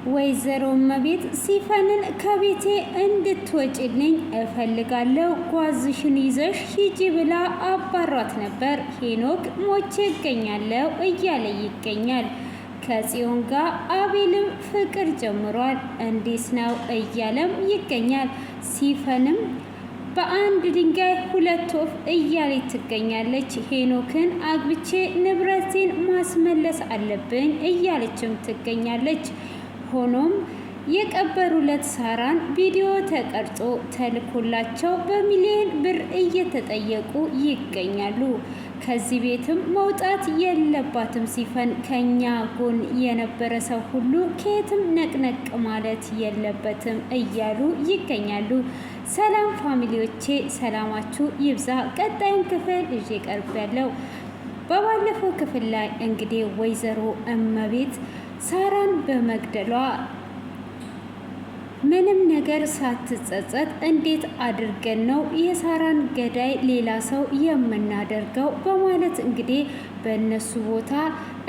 ወይዘሮ እመቤት ሲፈንን ከቤቴ እንድትወጪልኝ እፈልጋለሁ፣ ጓዝሽን ይዘሽ ሂጂ ብላ አባሯት ነበር። ሄኖክ ሞቼ እገኛለሁ እያለ ይገኛል። ከጽዮን ጋር አቤልም ፍቅር ጀምሯል። እንዴት ነው እያለም ይገኛል። ሲፈንም በአንድ ድንጋይ ሁለት ወፍ እያለች ትገኛለች። ሄኖክን አግብቼ ንብረቴን ማስመለስ አለብኝ እያለችም ትገኛለች። ሆኖም የቀበሩለት ሳራን ቪዲዮ ተቀርጾ ተልኮላቸው በሚሊዮን ብር እየተጠየቁ ይገኛሉ። ከዚህ ቤትም መውጣት የለባትም ሲፈን፣ ከኛ ጎን የነበረ ሰው ሁሉ ከየትም ነቅነቅ ማለት የለበትም እያሉ ይገኛሉ። ሰላም ፋሚሊዎቼ፣ ሰላማችሁ ይብዛ። ቀጣዩን ክፍል ይዤ ቀርብ ያለው በባለፈው ክፍል ላይ እንግዲህ ወይዘሮ እመቤት ሳራን በመግደሏ ምንም ነገር ሳትጸጸት እንዴት አድርገን ነው የሳራን ገዳይ ሌላ ሰው የምናደርገው በማለት እንግዲህ በእነሱ ቦታ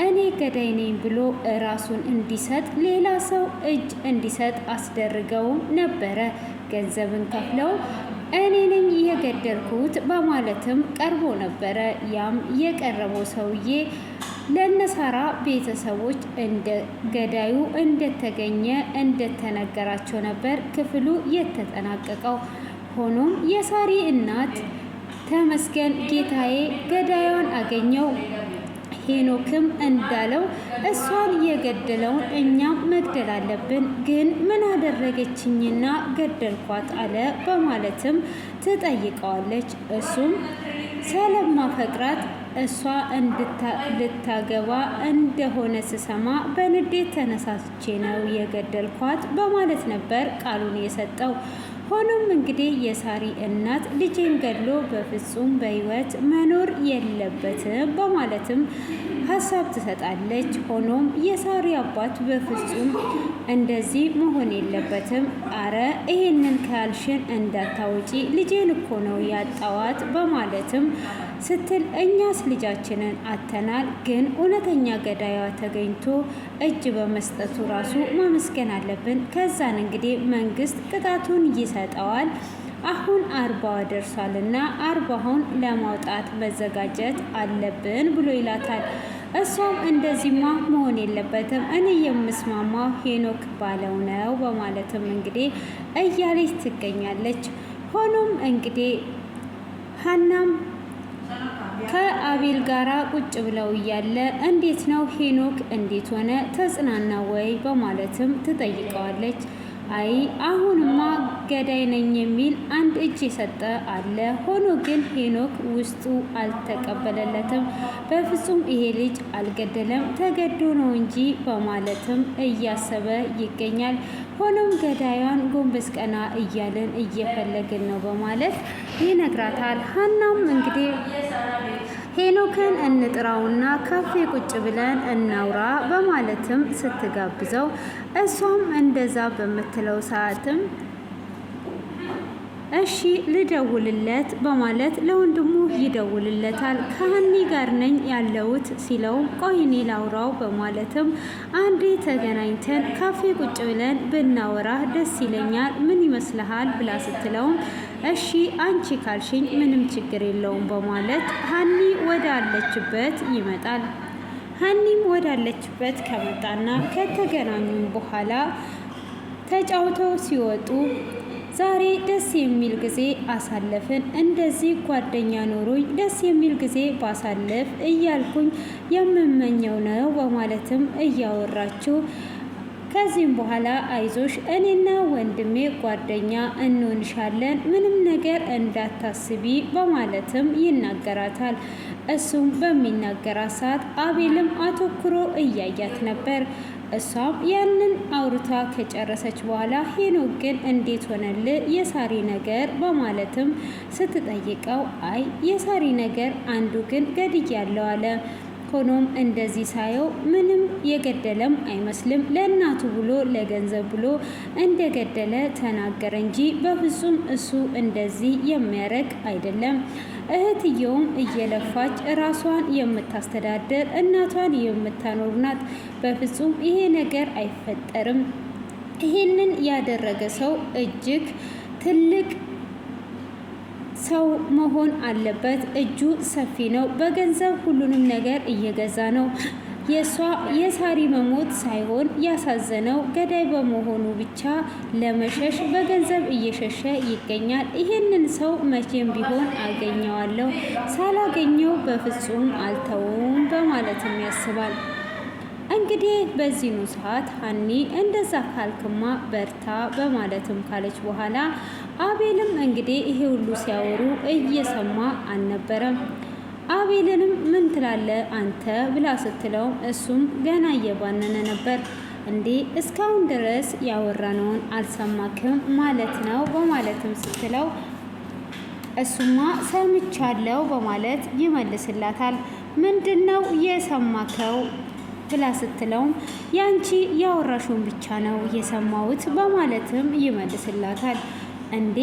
እኔ ገዳይ ነኝ ብሎ ራሱን እንዲሰጥ ሌላ ሰው እጅ እንዲሰጥ አስደርገውም ነበረ። ገንዘብን ከፍለው እኔ ነኝ የገደልኩት በማለትም ቀርቦ ነበረ። ያም የቀረበው ሰውዬ ለነሳራ ቤተሰቦች እንደ ገዳዩ እንደተገኘ እንደተነገራቸው ነበር ክፍሉ የተጠናቀቀው። ሆኖም የሳሪ እናት ተመስገን ጌታዬ ገዳዩን አገኘው፣ ሄኖክም እንዳለው እሷን የገደለውን እኛም መግደል አለብን፣ ግን ምን አደረገችኝና ገደልኳት አለ በማለትም ትጠይቀዋለች። እሱም ስለማፈቅራት እሷ ልታገባ እንደሆነ ስሰማ በንዴት ተነሳስቼ ነው የገደልኳት በማለት ነበር ቃሉን የሰጠው። ሆኖም እንግዲህ የሳሪ እናት ልጄን ገድሎ በፍጹም በሕይወት መኖር የለበትም በማለትም ሀሳብ ትሰጣለች። ሆኖም የሳሪ አባት በፍጹም እንደዚህ መሆን የለበትም፣ አረ ይሄንን ካልሽን እንዳታወጪ ልጄን እኮ ነው ያጣዋት በማለትም ስትል እኛስ ልጃችንን አተናል፣ ግን እውነተኛ ገዳይዋ ተገኝቶ እጅ በመስጠቱ ራሱ ማመስገን አለብን። ከዛን እንግዲህ መንግስት ቅጣቱን ይሰጠዋል። አሁን 40 ደርሷልና 40ውን ለማውጣት መዘጋጀት አለብን ብሎ ይላታል። እሷም እንደዚህማ መሆን የለበትም እኔ የምስማማው ሄኖክ ባለው ነው በማለትም እንግዲህ እያለች ትገኛለች። ሆኖም እንግዲህ ሀናም ከአቤል ጋራ ቁጭ ብለው እያለ እንዴት ነው ሄኖክ እንዴት ሆነ ተጽናና ወይ በማለትም ትጠይቀዋለች። አይ አሁንማ ገዳይ ነኝ የሚል አንድ እጅ የሰጠ አለ። ሆኖ ግን ሄኖክ ውስጡ አልተቀበለለትም። በፍጹም ይሄ ልጅ አልገደለም ተገዶ ነው እንጂ በማለትም እያሰበ ይገኛል። ሆኖም ገዳዩን ጎንበስ ቀና እያልን እየፈለግን ነው በማለት ይነግራታል። ሀናም እንግዲህ ሄኖክን እንጥራውና ካፌ ቁጭ ብለን እናውራ በማለትም ስትጋብዘው እሷም እንደዛ በምትለው ሰዓትም እሺ ልደውልለት በማለት ለወንድሙ ይደውልለታል። ከሀኒ ጋር ነኝ ያለሁት ሲለውም ቆይ እኔ ላውራው በማለትም አንዴ ተገናኝተን ካፌ ቁጭ ብለን ብናወራ ደስ ይለኛል፣ ምን ይመስልሃል ብላ ስትለውም እሺ አንቺ ካልሽኝ ምንም ችግር የለውም በማለት ሀኒ ወዳለችበት ይመጣል። ሀኒም ወዳለችበት ከመጣና ከተገናኙ በኋላ ተጫውተው ሲወጡ ዛሬ ደስ የሚል ጊዜ አሳለፍን፣ እንደዚህ ጓደኛ ኖሮኝ ደስ የሚል ጊዜ ባሳለፍ እያልኩኝ የምመኘው ነው በማለትም እያወራችው ከዚህም በኋላ አይዞሽ እኔና ወንድሜ ጓደኛ እንሆንሻለን፣ ምንም ነገር እንዳታስቢ በማለትም ይናገራታል። እሱም በሚናገራት ሰዓት አቤልም አተኩሮ እያያት ነበር። እሷም ያንን አውርታ ከጨረሰች በኋላ ሄኖክ ግን እንዴት ሆነል የሳሪ ነገር በማለትም ስትጠይቀው አይ የሳሪ ነገር አንዱ ግን ገድያለሁ አለ። ሆኖም እንደዚህ ሳየው ምንም የገደለም አይመስልም። ለእናቱ ብሎ ለገንዘብ ብሎ እንደገደለ ተናገረ እንጂ በፍጹም እሱ እንደዚህ የሚያደርግ አይደለም። እህትየውም እየለፋች ራሷን የምታስተዳደር እናቷን የምታኖር ናት። በፍጹም ይሄ ነገር አይፈጠርም። ይሄንን ያደረገ ሰው እጅግ ትልቅ ሰው መሆን አለበት። እጁ ሰፊ ነው። በገንዘብ ሁሉንም ነገር እየገዛ ነው። የሳሪ መሞት ሳይሆን ያሳዘነው ገዳይ በመሆኑ ብቻ ለመሸሽ በገንዘብ እየሸሸ ይገኛል። ይሄንን ሰው መቼም ቢሆን አገኘዋለሁ፣ ሳላገኘው በፍጹም አልተውም በማለትም ያስባል። እንግዲህ በዚህኑ ሰዓት ሀኒ እንደዛ ካልክማ በርታ በማለትም ካለች በኋላ አቤልም እንግዲህ ይሄ ሁሉ ሲያወሩ እየሰማ አልነበረም። አቤልንም ምን ትላለ አንተ ብላ ስትለው እሱም ገና እየባነነ ነበር። እንዴ እስካሁን ድረስ ያወራነውን አልሰማክም ማለት ነው በማለትም ስትለው እሱማ ሰምቻለሁ በማለት ይመልስላታል። ምንድነው የሰማከው ብላ ስትለውም ያንቺ ያወራሹን ብቻ ነው የሰማሁት በማለትም ይመልስላታል። እንዴ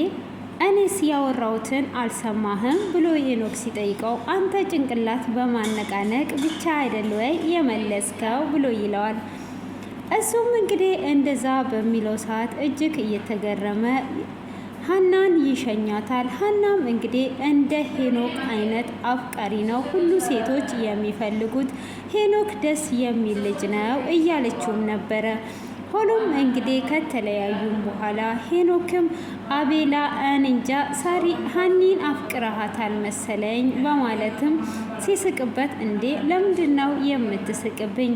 እኔስ ያወራሁትን አልሰማህም ብሎ ሄኖክ ሲጠይቀው አንተ ጭንቅላት በማነቃነቅ ብቻ አይደል ወይ የመለስከው ብሎ ይለዋል። እሱም እንግዲህ እንደዛ በሚለው ሰዓት እጅግ እየተገረመ ሀናን ይሸኛታል። ሀናም እንግዲህ እንደ ሄኖክ አይነት አፍቃሪ ነው ሁሉ ሴቶች የሚፈልጉት፣ ሄኖክ ደስ የሚል ልጅ ነው እያለችውም ነበረ። ሆኖም እንግዲህ ከተለያዩም በኋላ ሄኖክም አቤላ እንጃ ሳሪ ሀኒን አፍቅረሃታል መሰለኝ በማለትም ሲስቅበት፣ እንዴ ለምንድን ነው የምትስቅብኝ?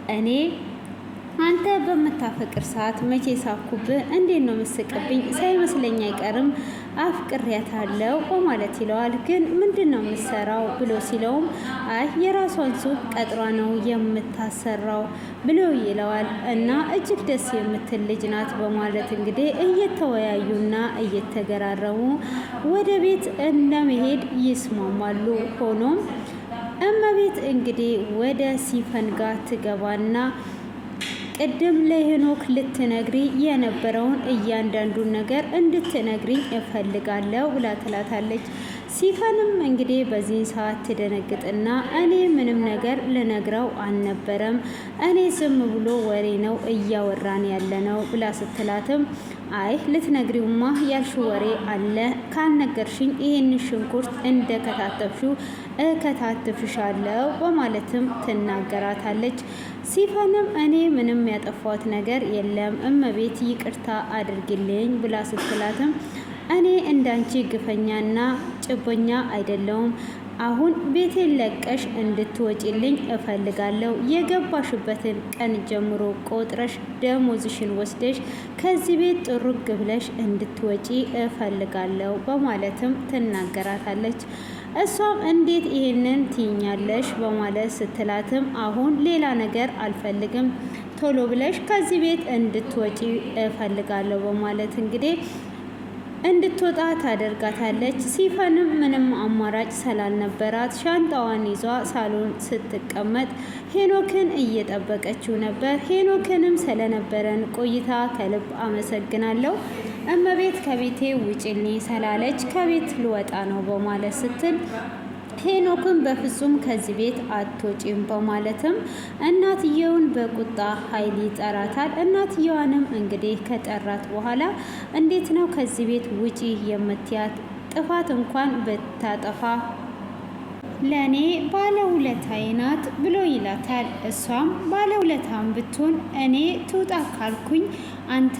እኔ አንተ በምታፈቅር ሰዓት መቼ ሳኩብህ? እንዴት ነው የምትስቅብኝ? ሳይመስለኝ አይቀርም አፍቅሬያታለሁ በማለት ይለዋል። ግን ምንድን ነው የምትሰራው ብሎ ሲለውም አይ የራሷን ሱቅ ቀጥሯ ነው የምታሰራው ብሎ ይለዋል። እና እጅግ ደስ የምትል ልጅ ናት በማለት እንግዲህ እየተወያዩና እየተገራረሙ ወደ ቤት እንደመሄድ ይስማማሉ። ሆኖም እመቤት እንግዲህ ወደ ሲፈን ጋር ትገባና ቅድም ለሄኖክ ልትነግሪ የነበረውን እያንዳንዱን ነገር እንድትነግሪኝ እፈልጋለሁ ብላ ትላታለች። ሲፈንም እንግዲህ በዚህ ሰዓት ትደነግጥና እኔ ምንም ነገር ልነግረው አልነበረም፣ እኔ ዝም ብሎ ወሬ ነው እያወራን ያለ ነው ብላ ስትላትም አይ ልትነግሪውማ ያልሽ ወሬ አለ፣ ካልነገርሽኝ ይሄን ሽንኩርት እንደከታተፍሽው እከታትፍሻለሁ በማለትም ትናገራታለች። ሲፈንም እኔ ምንም ያጠፋት ነገር የለም እመቤት ይቅርታ አድርግልኝ ብላ ስትላትም እኔ እንዳንቺ ግፈኛና ጭቦኛ አይደለውም። አሁን ቤቴን ለቀሽ እንድትወጪልኝ እፈልጋለሁ። የገባሽበትን ቀን ጀምሮ ቆጥረሽ ደሞዝሽን ወስደሽ ከዚህ ቤት ጥሩግ ብለሽ እንድትወጪ እፈልጋለሁ በማለትም ትናገራታለች። እሷም እንዴት ይሄንን ትይኛለሽ በማለት ስትላትም አሁን ሌላ ነገር አልፈልግም፣ ቶሎ ብለሽ ከዚህ ቤት እንድትወጪ እፈልጋለሁ በማለት እንግዲህ እንድትወጣ ታደርጋታለች። ሲፈንም ምንም አማራጭ ስላልነበራት ሻንጣዋን ይዟ ሳሎን ስትቀመጥ ሄኖክን እየጠበቀችው ነበር። ሄኖክንም ስለነበረን ቆይታ ከልብ አመሰግናለሁ። እመቤት ከቤቴ ውጭልኝ ስላለች ከቤት ልወጣ ነው በማለት ስትል ሄኖክን በፍጹም ከዚህ ቤት አትወጪም በማለትም እናትየውን በቁጣ ኃይል ይጠራታል። እናትየዋንም እንግዲህ ከጠራት በኋላ እንዴት ነው ከዚህ ቤት ውጪ የምትያት? ጥፋት እንኳን ብታጠፋ ለእኔ ባለውለታዬ ናት ብሎ ይላታል። እሷም ባለውለታም ብትሆን እኔ ትውጣ ካልኩኝ አንተ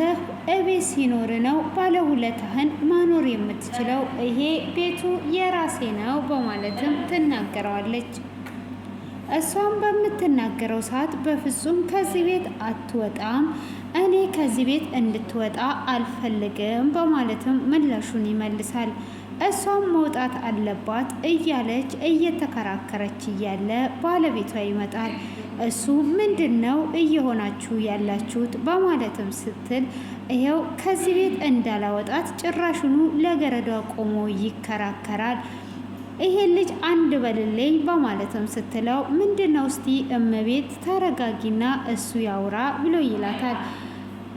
እቤት ሲኖር ነው ባለውለታህን ማኖር የምትችለው፣ ይሄ ቤቱ የራሴ ነው በማለትም ትናገረዋለች። እሷም በምትናገረው ሰዓት በፍጹም ከዚህ ቤት አትወጣም፣ እኔ ከዚህ ቤት እንድትወጣ አልፈልግም በማለትም ምላሹን ይመልሳል። እሷም መውጣት አለባት እያለች እየተከራከረች እያለ ባለቤቷ ይመጣል። እሱ ምንድን ነው እየሆናችሁ ያላችሁት በማለትም ስትል ይኸው ከዚህ ቤት እንዳላወጣት ጭራሽኑ ለገረዷ ቆሞ ይከራከራል። ይሄን ልጅ አንድ በልልኝ በማለትም ስትለው ምንድነው እስቲ እመቤት ተረጋጊና እሱ ያውራ ብሎ ይላታል።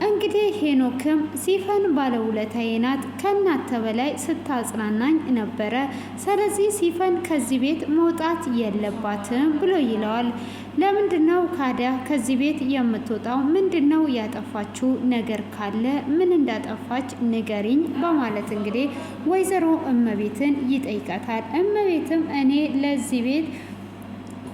እንግዲህ ሄኖክም ሲፈን ባለውለታዬ ናት፣ ከእናንተ በላይ ስታጽናናኝ ነበረ። ስለዚህ ሲፈን ከዚህ ቤት መውጣት የለባትም ብሎ ይለዋል። ለምንድነው ካዲያ ከዚህ ቤት የምትወጣው? ምንድነው ያጠፋችው ነገር ካለ ምን እንዳጠፋች ንገሪኝ በማለት እንግዲህ ወይዘሮ እመቤትን ይጠይቃታል። እመቤትም እኔ ለዚህ ቤት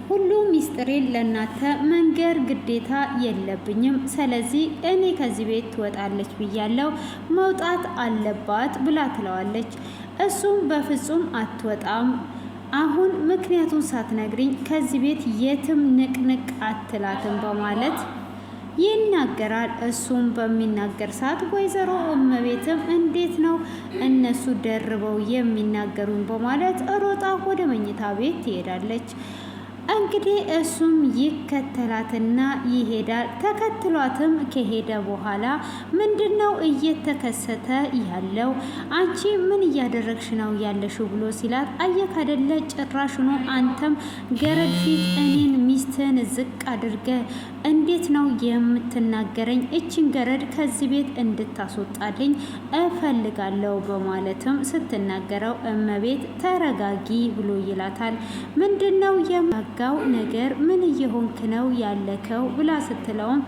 ሁሉ ሚስጥሬን ለእናንተ መንገር ግዴታ የለብኝም። ስለዚህ እኔ ከዚህ ቤት ትወጣለች ብያለው፣ መውጣት አለባት ብላ ትለዋለች። እሱም በፍጹም አትወጣም፣ አሁን ምክንያቱን ሳትነግሪኝ ከዚህ ቤት የትም ንቅንቅ አትላትም በማለት ይናገራል። እሱም በሚናገር ሰዓት ወይዘሮ እመቤትም እንዴት ነው እነሱ ደርበው የሚናገሩን በማለት ሮጣ ወደ መኝታ ቤት ትሄዳለች። እንግዲህ እሱም ይከተላትና ይሄዳል። ተከትሏትም ከሄደ በኋላ ምንድነው እየተከሰተ ያለው? አንቺ ምን እያደረግሽ ነው ያለሽው ብሎ ሲላት፣ አየክ አይደለ ጭራሽኑ አንተም ገረድ ፊት እኔን ሚስትህን ዝቅ አድርገ እንዴት ነው የምትናገረኝ? እችን ገረድ ከዚህ ቤት እንድታስወጣልኝ እፈልጋለሁ በማለትም ስትናገረው እመቤት ተረጋጊ ብሎ ይላታል። ምንድነው ጋው ነገር ምን እየሆንክ ነው ያለከው ብላ ስትለውም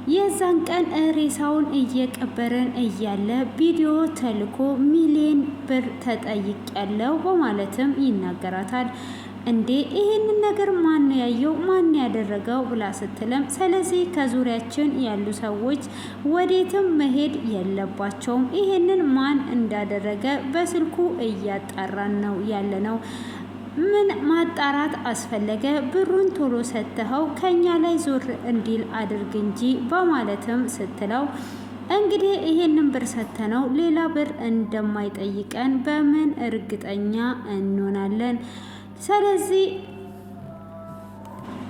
የዛን ቀን ሬሳውን እየቀበረን እያለ ቪዲዮ ተልኮ ሚሊዮን ብር ተጠይቅ ያለው በማለትም ይናገራታል። እንዴ ይሄንን ነገር ማን ያየው ማን ያደረገው ብላ ስትለም፣ ስለዚህ ከዙሪያችን ያሉ ሰዎች ወዴትም መሄድ የለባቸውም፣ ይሄንን ማን እንዳደረገ በስልኩ እያጣራን ነው ያለ ነው። ምን ማጣራት አስፈለገ? ብሩን ቶሎ ሰጥተኸው ከኛ ላይ ዞር እንዲል አድርግ እንጂ በማለትም ስትለው እንግዲህ ይሄንን ብር ሰጥተነው ሌላ ብር እንደማይጠይቀን በምን እርግጠኛ እንሆናለን? ስለዚህ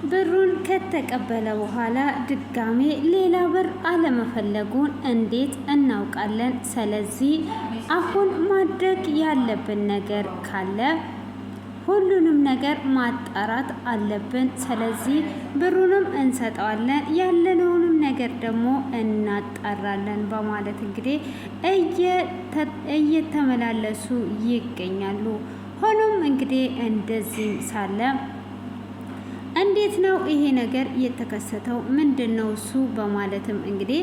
ብሩን ከተቀበለ በኋላ ድጋሜ ሌላ ብር አለመፈለጉን እንዴት እናውቃለን? ስለዚህ አሁን ማድረግ ያለብን ነገር ካለ ሁሉንም ነገር ማጣራት አለብን። ስለዚህ ብሩንም እንሰጠዋለን፣ ያለነውንም ነገር ደግሞ እናጣራለን በማለት እንግዲህ እየተመላለሱ ይገኛሉ። ሆኖም እንግዲህ እንደዚህ ሳለ እንዴት ነው ይሄ ነገር የተከሰተው? ምንድነው እሱ በማለትም እንግዲህ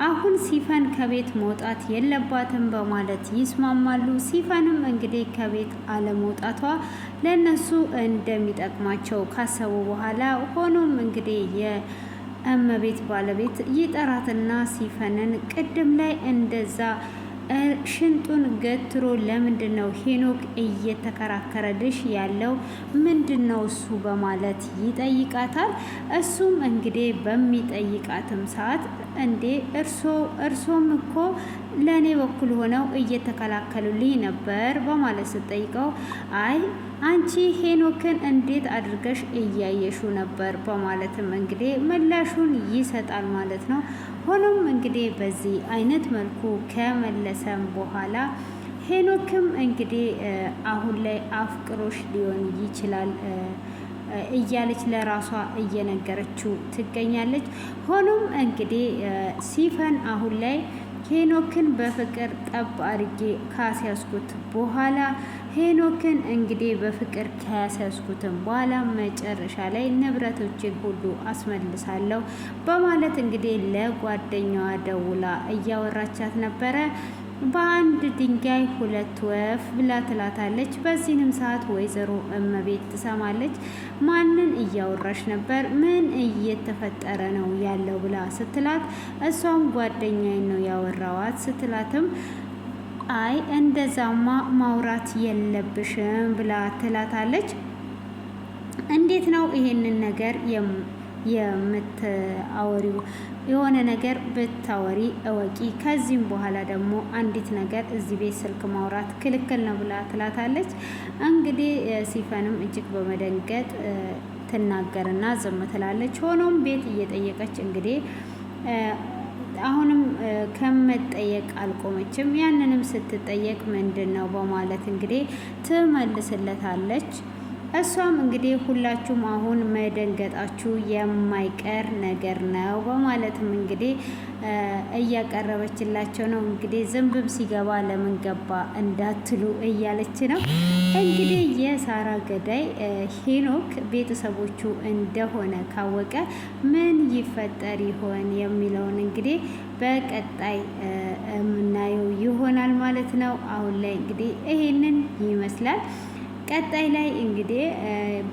አሁን ሲፈን ከቤት መውጣት የለባትም በማለት ይስማማሉ። ሲፈንም እንግዲህ ከቤት አለመውጣቷ ለነሱ እንደሚጠቅማቸው ካሰቡ በኋላ ሆኖም እንግዲህ የእመቤት ባለቤት ይጠራትና ሲፈንን ቅድም ላይ እንደዛ ሽንጡን ገትሮ ለምንድን ነው ሄኖክ እየተከራከረልሽ ያለው ምንድነው እሱ በማለት ይጠይቃታል። እሱም እንግዲህ በሚጠይቃትም ሰዓት እንዴ እርሶም እኮ ለእኔ በኩል ሆነው እየተከላከሉልኝ ነበር በማለት ስትጠይቀው አይ አንቺ ሄኖክን እንዴት አድርገሽ እያየሹ ነበር በማለትም እንግዲህ ምላሹን ይሰጣል ማለት ነው። ሆኖም እንግዲህ በዚህ አይነት መልኩ ከመለሰም በኋላ ሄኖክም እንግዲህ አሁን ላይ አፍቅሮሽ ሊሆን ይችላል እያለች ለራሷ እየነገረችው ትገኛለች። ሆኖም እንግዲህ ሲፈን አሁን ላይ ሄኖክን በፍቅር ጠብ አድርጌ ካስያዝኩት በኋላ ሄኖክን እንግዲህ በፍቅር ከያስያዝኩትም በኋላ መጨረሻ ላይ ንብረቶችን ሁሉ አስመልሳለሁ በማለት እንግዲህ ለጓደኛዋ ደውላ እያወራቻት ነበረ። በአንድ ድንጋይ ሁለት ወፍ ብላ ትላታለች። በዚህንም ሰዓት ወይዘሮ እመቤት ትሰማለች። ማንን እያወራሽ ነበር? ምን እየተፈጠረ ነው ያለው ብላ ስትላት እሷም ጓደኛዬን ነው ያወራዋት ስትላትም አይ እንደዛማ ማውራት የለብሽም ብላ ትላታለች። እንዴት ነው ይሄንን ነገር የምታወሪው? የሆነ ነገር ብታወሪ እወቂ። ከዚህም በኋላ ደግሞ አንዲት ነገር እዚህ ቤት ስልክ ማውራት ክልክል ነው ብላ ትላታለች። እንግዲህ ሲፈንም እጅግ በመደንገጥ ትናገርና ዝም ትላለች። ሆኖም ቤት እየጠየቀች እንግዲህ አሁንም ከመጠየቅ አልቆመችም። ያንንም ስትጠየቅ ምንድን ነው በማለት እንግዲህ ትመልስለታለች። እሷም እንግዲህ ሁላችሁም አሁን መደንገጣችሁ የማይቀር ነገር ነው በማለትም እንግዲህ እያቀረበችላቸው ነው። እንግዲህ ዝንብም ሲገባ ለምን ገባ እንዳትሉ እያለች ነው። እንግዲህ የሳራ ገዳይ ሄኖክ ቤተሰቦቹ እንደሆነ ካወቀ ምን ይፈጠር ይሆን የሚለውን እንግዲህ በቀጣይ የምናየው ይሆናል ማለት ነው። አሁን ላይ እንግዲህ ይሄንን ይመስላል። ቀጣይ ላይ እንግዲህ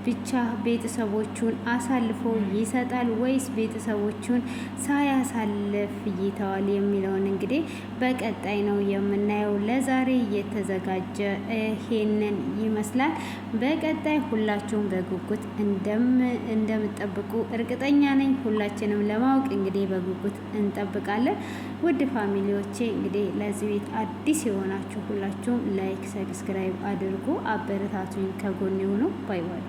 ብቻ ቤተሰቦቹን አሳልፎ ይሰጣል ወይስ ቤተሰቦቹን ሳያሳልፍ ይተዋል የሚለውን እንግዲህ በቀጣይ ነው የምናየው። ለዛሬ የተዘጋጀ ይሄንን ይመስላል። በቀጣይ ሁላችሁም በጉጉት እንደምትጠብቁ እርግጠኛ ነኝ። ሁላችንም ለማወቅ እንግዲህ በጉጉት እንጠብቃለን። ውድ ፋሚሊዎቼ እንግዲህ ለዚህ ቤት አዲስ የሆናችሁ ሁላችሁም ላይክ፣ ሰብስክራይብ አድርጉ። አበረታቱኝ፣ ከጎን የሆኑ ባይ ባይ።